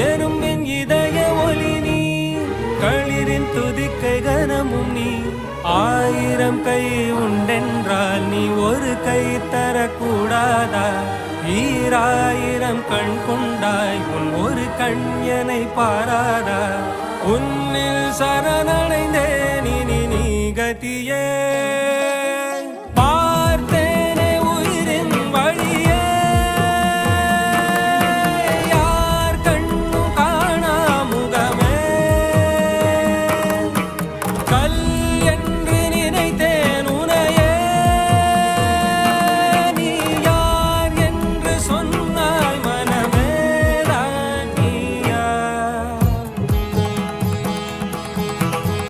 எறும்பின் இதய ஒலி நீ, களிரின் துதிக்கை கனமும் நீ. 1000 கை உண்டென்றால் நீ ஒரு கை தரக்கூடாதா? 1000 கண் கொண்டாய் உன் ஒரு கண் என்னை பாராதா? உன்னில் சரணடைந்த